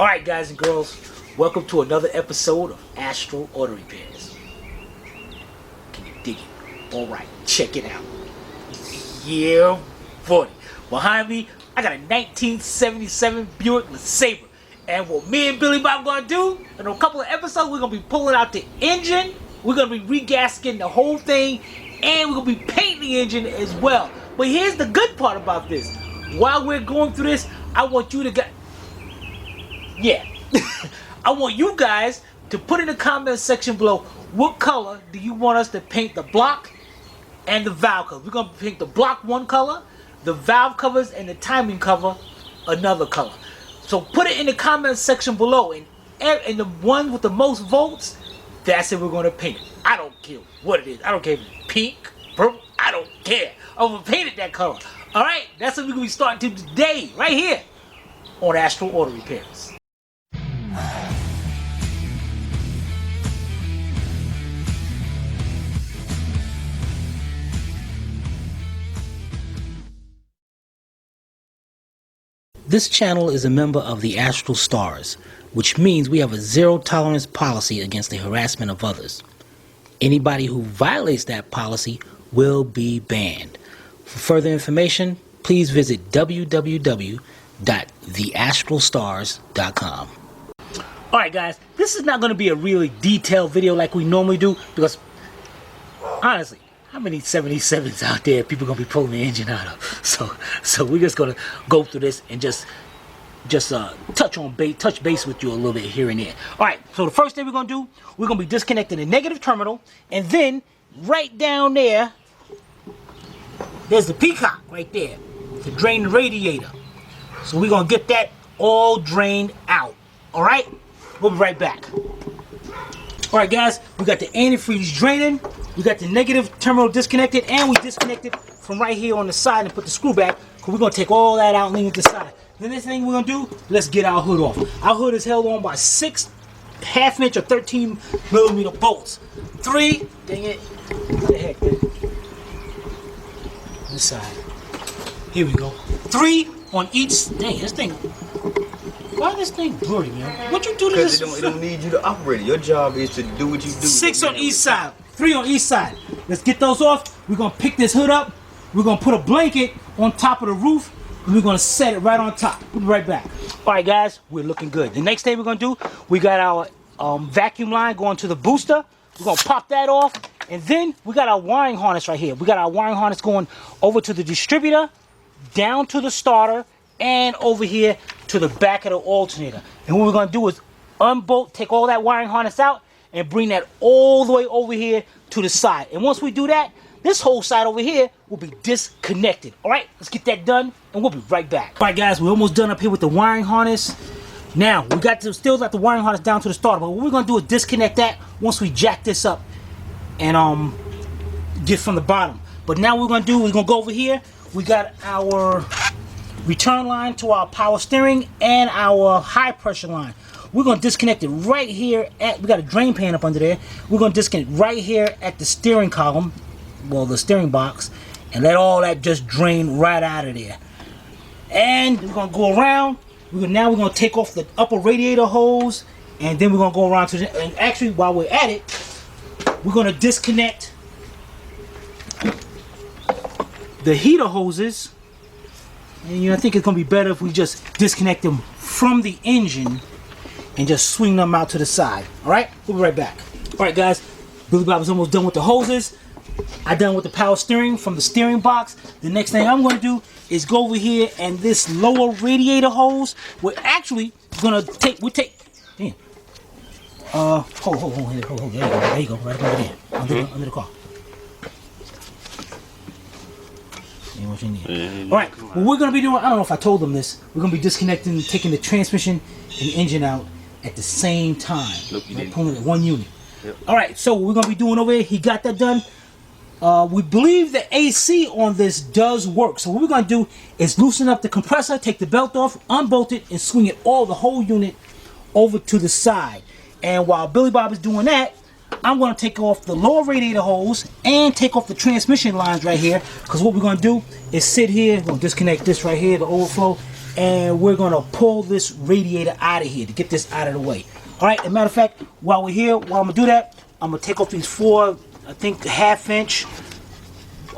Alright guys and girls, welcome to another episode of Astral Auto Repairs. Can you dig it? Alright, check it out. Yeah, buddy. Behind me, I got a 1977 Buick LeSabre. And what me and Billy Bob gonna do, in a couple of episodes, we're gonna be pulling out the engine, we're gonna be regasketing the whole thing, and we're gonna be painting the engine as well. But here's the good part about this. While we're going through this, I want you to get... Yeah. I want you guys to put in the comment section below what color do you want us to paint the block and the valve cover. We're going to paint the block one color, the valve covers and the timing cover another color. So put it in the comment section below, and the one with the most votes, that's it, we're going to paint it. I don't care what it is. I don't care if it's pink, purple, I don't care. I'm going to paint it that color. Alright, that's what we're going to be starting to today, right here on Astral Auto Repairs. This channel is a member of the Astral Stars, which means we have a zero-tolerance policy against the harassment of others. Anybody who violates that policy will be banned. For further information, please visit www.theastralstars.com. Alright guys, this is not going to be a really detailed video like we normally do, because honestly, how many 77s out there people gonna be pulling the engine out of? So we're just gonna go through this and just touch base with you a little bit here and there. All right. So the first thing we're gonna do, we're gonna be disconnecting the negative terminal, and then right down there, there's the peacock right there to drain the radiator. So we're gonna get that all drained out. All right. We'll be right back. All right, guys. We got the antifreeze draining. We got the negative terminal disconnected, and we disconnected from right here on the side and put the screw back, because we're going to take all that out and leave it to the side. The next thing we're going to do, let's get our hood off. Our hood is held on by 6 half-inch or 13mm bolts. 3, dang it, what the heck, man? This side. Here we go. 3 on each, dang, this thing, why is this thing blurry, man? What you do to this? Because it don't need you to operate it. Your job is to do what you do. 6 on each side. 3 on each side. Let's get those off. We're going to pick this hood up. We're going to put a blanket on top of the roof, and we're going to set it right on top. We'll be right back. All right, guys, we're looking good. The next thing we're going to do, we got our vacuum line going to the booster. We're going to pop that off, and then we got our wiring harness right here. We got our wiring harness going over to the distributor, down to the starter, and over here to the back of the alternator. And what we're going to do is unbolt, take all that wiring harness out, and bring that all the way over here to the side. And once we do that, this whole side over here will be disconnected. All right, let's get that done, and we'll be right back. All right, guys, we're almost done up here with the wiring harness. Now, we got to still got the wiring harness down to the starter, but what we're going to do is disconnect that once we jack this up and get from the bottom. But now what we're going to do, we're going to go over here. We got our return line to our power steering and our high pressure line. We're going to disconnect it right here at, we got a drain pan up under there. We're going to disconnect right here at the steering column, well, the steering box, and let all that just drain right out of there. And we're going to go around. Now we're going to take off the upper radiator hose, and then we're going to go around to the, and actually while we're at it, we're going to disconnect the heater hoses. And I think it's going to be better if we just disconnect them from the engine and just swing them out to the side. Alright, we'll be right back. Alright guys, Billy Bob is almost done with the hoses. I'm done with the power steering from the steering box. The next thing I'm going to do is go over here, and this lower radiator hose, we're actually going to take, damn. Hold, there you go, right over there, under the car. What you need. Alright, what we're going to be doing, I don't know if I told them this, we're going to be disconnecting, taking the transmission and the engine out at the same time. Nope, right, pulling it one unit. Yep. Alright, so what we're going to be doing over here, he got that done. We believe the AC on this does work. So what we're going to do is loosen up the compressor, take the belt off, unbolt it, and swing it the whole unit over to the side. And while Billy Bob is doing that, I'm going to take off the lower radiator hose and take off the transmission lines right here, because what we're going to do is sit here, we're going to disconnect this right here, the overflow, and we're gonna pull this radiator out of here to get this out of the way. All right. As a matter of fact, while we're here, while I'm gonna do that, I'm gonna take off these 4, I think, 1/2-inch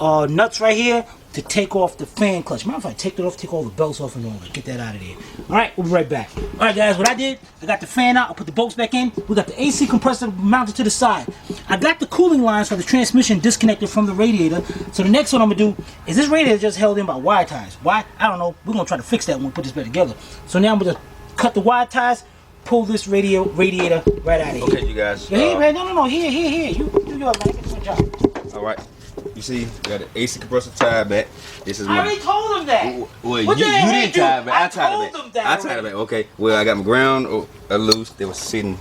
nuts right here to take off the fan clutch. Matter of fact, take it off, take all the belts off and all that. Get that out of there. All right, we'll be right back. All right, guys, what I did, I got the fan out, I put the bolts back in. We got the AC compressor mounted to the side. I got the cooling lines for the transmission disconnected from the radiator. So the next one I'm gonna do is this radiator just held in by wire ties. Why? I don't know. We're gonna try to fix that when we put this back together. So now I'm gonna cut the wire ties, pull this radiator right out of here. Okay, you guys. Hey, man, no. Here. You do yours, man. Get your job. All right. You see, you got the AC compressor tied back. This is I already told him that. Well, What you the hell they didn't do? tie it back. I tied told it back. them that I tied it back. Okay. Well, I got my ground loose. They were sitting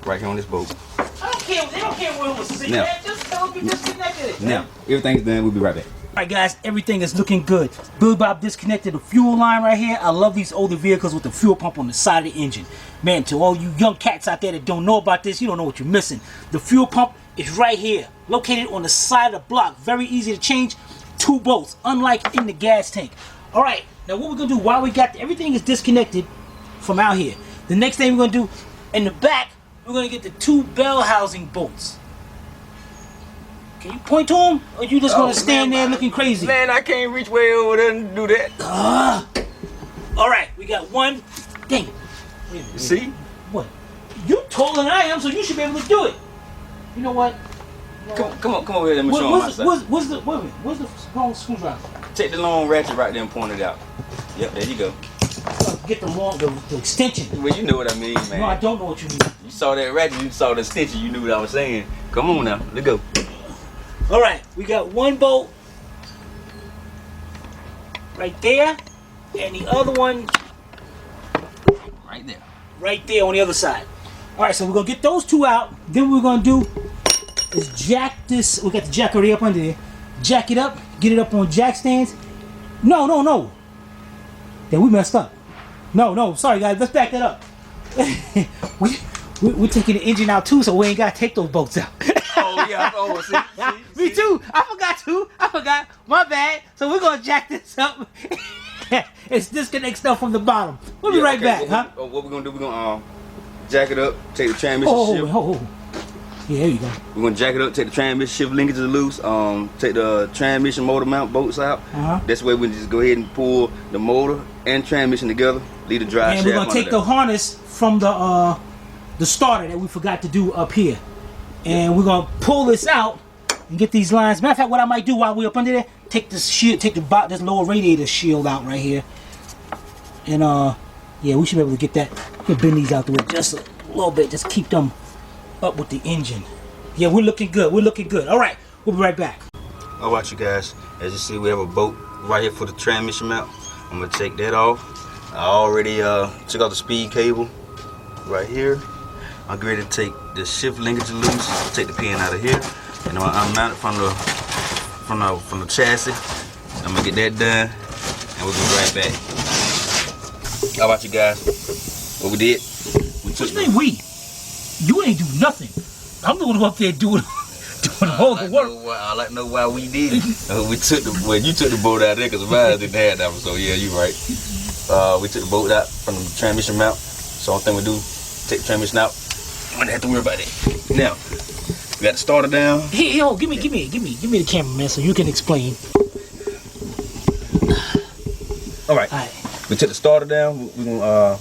right here on this boat. I don't care. They don't care where it was sitting. Now. Man. Just tell them you disconnected it. Now, everything's done. We'll be right back. All right, guys, everything is looking good. Billy Bob disconnected the fuel line right here. I love these older vehicles with the fuel pump on the side of the engine. Man, to all you young cats out there that don't know about this, you don't know what you're missing. The fuel pump is right here, located on the side of the block. Very easy to change. 2 bolts, unlike in the gas tank. All right, now what we're gonna do while we got everything is disconnected from out here. The next thing we're gonna do in the back, we're gonna get the 2 bell housing bolts. Can you point to them, or you just gonna stand there looking crazy? Man, I can't reach way over there and do that. All right, we got 1. Dang. See? What? You taller than I am, so you should be able to do it. You know what? Come on over here. Let me show them myself. Where's the long screwdriver? Take the long ratchet right there and point it out. Yep, there you go. Get the extension. Well, you know what I mean, man. No, I don't know what you mean. You saw that ratchet, you saw the extension, you knew what I was saying. Come on now, let's go. All right, we got 1 bolt right there, and the other one right there on the other side. All right, so we're gonna get those 2 out. Then what we're gonna do is jack this. We got the jack already up under there. Jack it up, get it up on jack stands. No. Yeah, we messed up. No, sorry guys, let's back that up. we're taking the engine out too, so we ain't gotta take those bolts out. Oh yeah, see? Me too. I forgot. My bad. So we're gonna jack this up. It's disconnect stuff from the bottom. We'll be right back, huh? What we're gonna do? We're gonna jack it up, take the transmission shift. Yeah, there you go. We're gonna jack it up, take the transmission shift linkages loose, take the transmission motor mount bolts out. This way we can just go ahead and pull the motor and transmission together, leave the drive shaft. And we're gonna take the harness from the starter that we forgot to do up here. And we're gonna pull this out and get these lines. Matter of fact, what I might do while we're up under there, take this shield, this lower radiator shield out right here. And yeah, we should be able to get that. We can bend these out the way just a little bit, just keep them up with the engine. Yeah, we're looking good. All right, we'll be right back. All right, you guys. As you see, we have a bolt right here for the transmission mount. I'm gonna take that off. I already took out the speed cable right here. I'm ready to take the shift linkage loose, take the pin out of here, and I'm mounted from the chassis. I'm gonna get that done, and we'll be right back. How about you guys? What we did? What you mean we? You ain't do nothing. I'm the one up there doing all the work. I like to know why we did it. You took the boat out there because mine didn't have that one. So yeah, you right. We took the boat out from the transmission mount. So only thing we do, take the transmission out. We don't have to worry about it. Now, we got the starter down. Hey, yo, give me the camera, man, so you can explain. All right. We took the starter down. We're gonna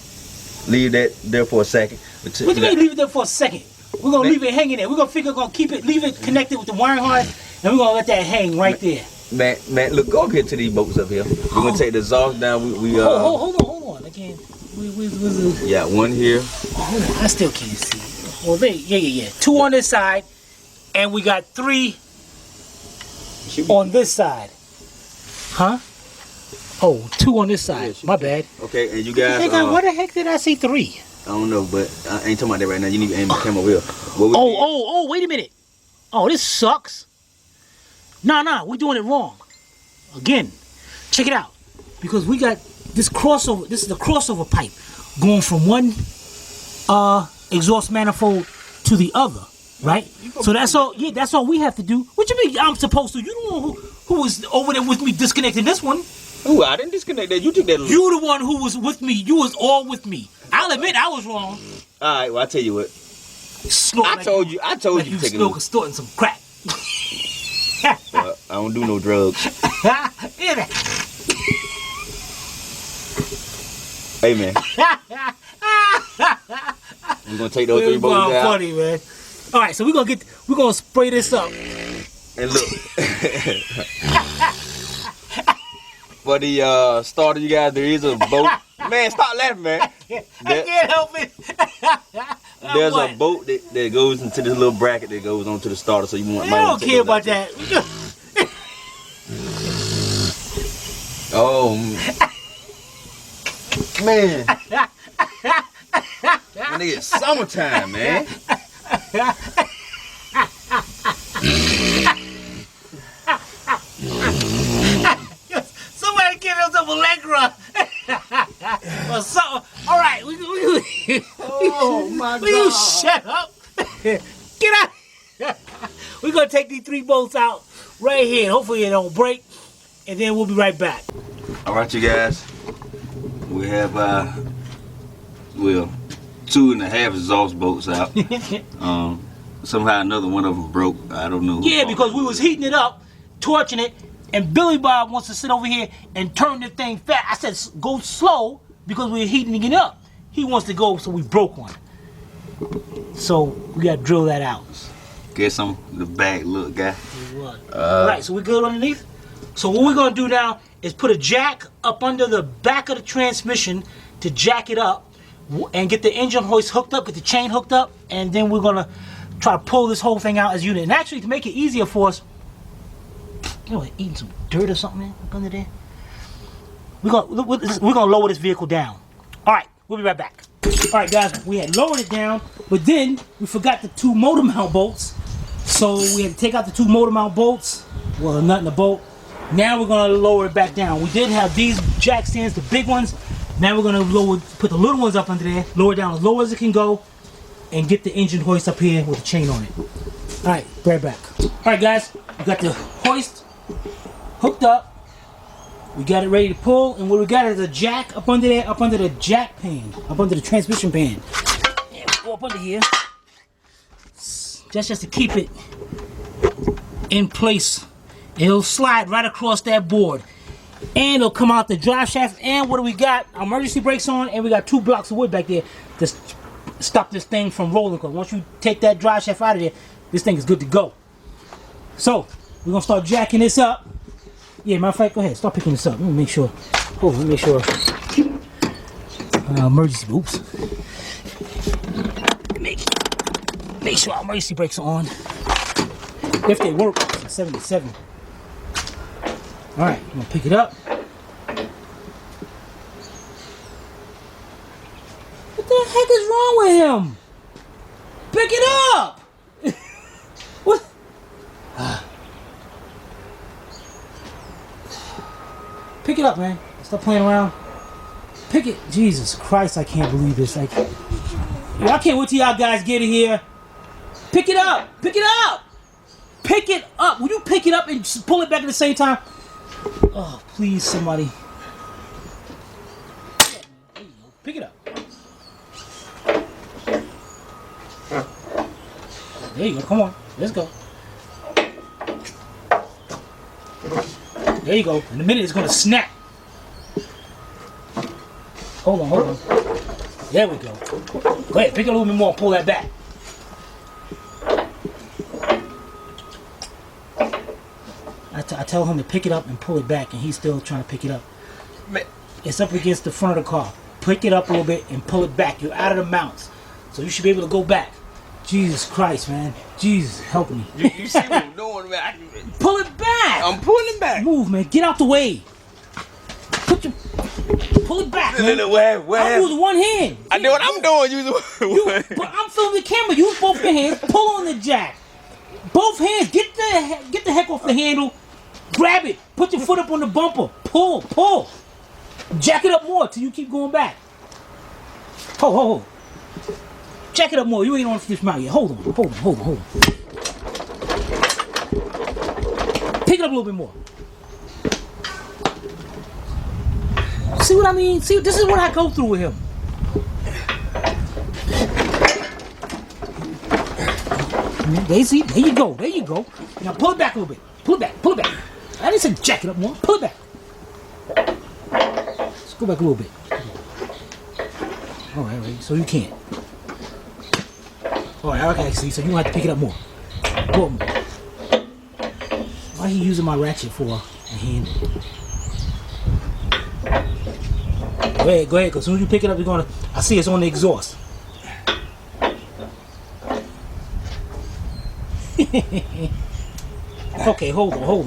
leave that there for a second. What do you mean leave it there for a second? We're gonna leave it hanging there. We're gonna keep it, leave it connected with the wiring harness, and we're gonna let that hang right there. Man, look, go up here to these boats up here. We're gonna take the exhaust down. Hold on. Again, where's the? Yeah, one here. Hold on, I still can't see. Well, yeah. 2 on this side, and we got 3 on this side. Huh? Oh, 2 on this side. My bad. Okay, and you guys. Why the heck did I say 3? I don't know, but I ain't talking about that right now. You need to aim the camera over here. Oh, wait a minute. Oh, this sucks. Nah, we're doing it wrong. Again, check it out. Because we got this crossover. This is the crossover pipe going from one exhaust manifold to the other, right? So that's all. Yeah, that's all we have to do. What you mean I'm supposed to? You don't know who was over there with me disconnecting this one. Ooh, I didn't disconnect that. You took that. You the one who was with me. You was all with me. I'll admit I was wrong. All right, well I tell you what. I told you to take it. Snorting some crack. I don't do no drugs. Hey man. I'm gonna take those 3 bolts out. Funny, man. All right, so we're gonna spray this up. And look. For the starter, you guys, there is a bolt. Man, stop laughing, man. I can't help it. There's a bolt that goes into this little bracket that goes onto the starter, so you want. I don't care about that. Oh man. When it's summertime, man. Somebody give himself a leg rub. Or something. All right. Oh my God. Will you shut up? Get out. We're going to take these 3 bolts out right here. Hopefully it don't break. And then we'll be right back. All right, you guys. We have, 2.5 exhaust bolts out. Somehow another one of them broke. I don't know. Yeah, because we was heating it up, torching it, and Billy Bob wants to sit over here and turn the thing fast. I said, go slow because we're heating it up. He wants to go, so we broke one. So we got to drill that out. Get some the back look, guy. All right, so we good underneath? So what we're going to do now is put a jack up under the back of the transmission to jack it up and get the engine hoist hooked up, get the chain hooked up, and then we're going to try to pull this whole thing out as a unit. And actually, to make it easier for us, you know, eating some dirt or something up under there. We're gonna lower this vehicle down. All right, we'll be right back. All right, guys, we had lowered it down, but then we forgot the 2 motor mount bolts. So we had to take out the 2 motor mount bolts. Well, a nut in the bolt. Now we're gonna lower it back down. We did have these jack stands, the big ones. Now we're gonna put the little ones up under there, lower it down as low as it can go, and get the engine hoist up here with the chain on it. All right, right back. All right, guys, we got the hoist hooked up. We got it ready to pull, and what we got is a jack up under there, up under the jack pan, up under the transmission pan. And go up under here. Just to keep it in place. It'll slide right across that board. And it'll come out the drive shaft. And what do we got? Our emergency brakes on, and we got 2 blocks of wood back there to stop this thing from rolling. Because once you take that drive shaft out of there, this thing is good to go. So, we're going to start jacking this up. Yeah, matter of fact, go ahead. Start picking this up. Let me make sure. Hold on, let me make sure. Emergency, oops. Make sure our emergency brakes are on. If they work, it's 77. Alright, I'm going to pick it up. What the heck is wrong with him? Pick it up! What? Pick it up, man. Stop playing around. Pick it. Jesus Christ, I can't believe this. I can't wait till y'all guys get in here. Pick it up. Pick it up. Pick it up. Will you pick it up and just pull it back at the same time? Oh, please, somebody. There you go. Pick it up. There you go. Come on. Let's go. There you go. In a minute, it's going to snap. Hold on, hold on. There we go. Go ahead, pick it a little bit more and pull that back. I tell him to pick it up and pull it back, and he's still trying to pick it up. It's up against the front of the car. Pick it up a little bit and pull it back. You're out of the mounts, so you should be able to go back. Jesus Christ, man. Jesus, help me. You see what I'm doing, man? Pull it back. I'm pulling it back. Move, man. Get out the way. Pull it back, man. I'm using one hand. I know what I'm doing. But I'm filming the camera. Use both your hands. Pull on the jack. Both hands. Get the heck off the handle. Grab it. Put your foot up on the bumper. Pull, pull. Jack it up more till you keep going back. Hold. Jack it up more. You ain't on this mount yet. Hold on. Pick it up a little bit more. See what I mean? See, this is what I go through with him. Daisy, there you go. There you go. Now pull it back a little bit. Pull it back. Pull it back. I didn't say jack it up more. Pull it back. Let's go back a little bit. All right. So you can't. All right. Okay. See, so you have to pick it up more. Pull it more. Why are you using my ratchet for a hand? Go ahead. Cause as soon as you pick it up, you're gonna. I see it's on the exhaust. Okay, hold on. All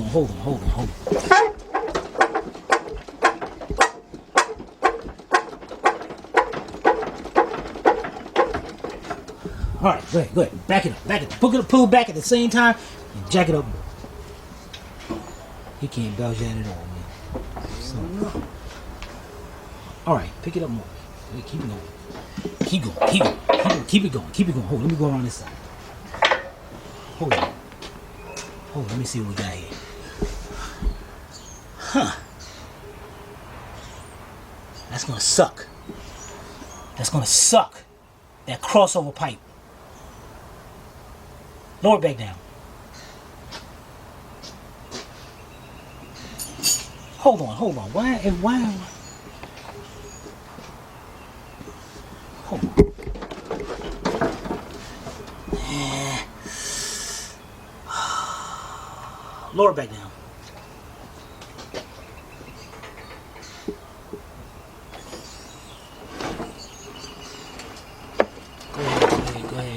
right, go ahead. Back it up. Pull it back at the same time and jack it up. He can't belch at it all, man. So, all right, pick it up more. Keep it going. Keep it going. Hold, let me go around this side. Hold on, let me see what we got here. Huh. That's gonna suck. That crossover pipe. Lower it back down. Hold on. Why? Hold on. Lower it back down.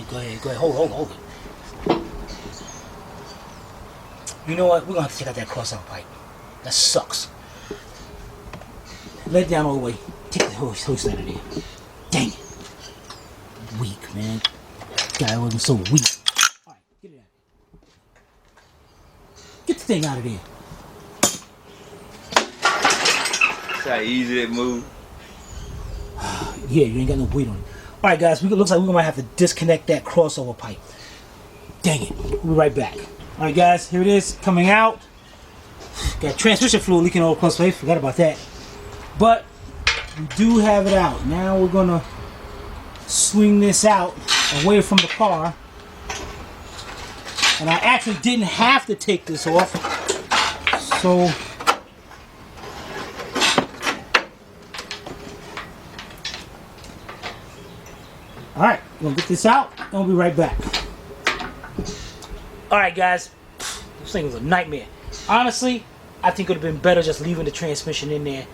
Go ahead. Hold it. You know what? We're gonna have to take out that crossover pipe. That sucks. Let it down all the way. Take the hoist out of there. Dang it. Weak, man. Guy wasn't so weak. Alright, get it out. Get the thing out of there. See how easy it move? Yeah, you ain't got no weight on it. Alright guys, looks like we're gonna have to disconnect that crossover pipe. Dang it. We'll be right back. Alright guys, here it is coming out. Got transmission fluid leaking all across the place. Forgot about that. But we do have it out. Now we're gonna swing this out away from the car. And I actually didn't have to take this off. So alright, we're gonna get this out and we'll be right back. Alright guys, this thing was a nightmare. Honestly, I think it would have been better just leaving the transmission in there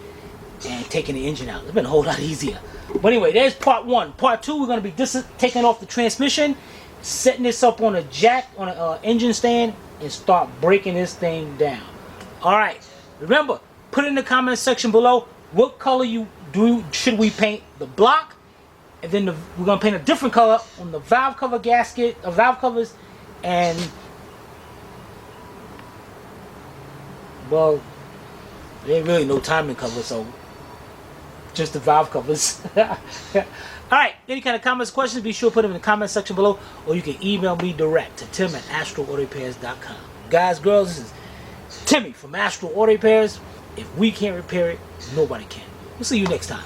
and taking the engine out. It's been a whole lot easier. But anyway, there's part one. Part two, we're going to be taking off the transmission, setting this up on a jack, on an engine stand, and start breaking this thing down. Alright, remember, put it in the comment section below what color should we paint the block, and then we're going to paint a different color on the valve cover gasket, valve covers, and well, there ain't really no timing cover, so just the valve covers. Alright, any kind of comments, questions, be sure to put them in the comment section below, or you can email me direct to tim@astralautorepairs.com. Guys, girls, this is Timmy from Astral Auto Repairs. If we can't repair it, nobody can. We'll see you next time.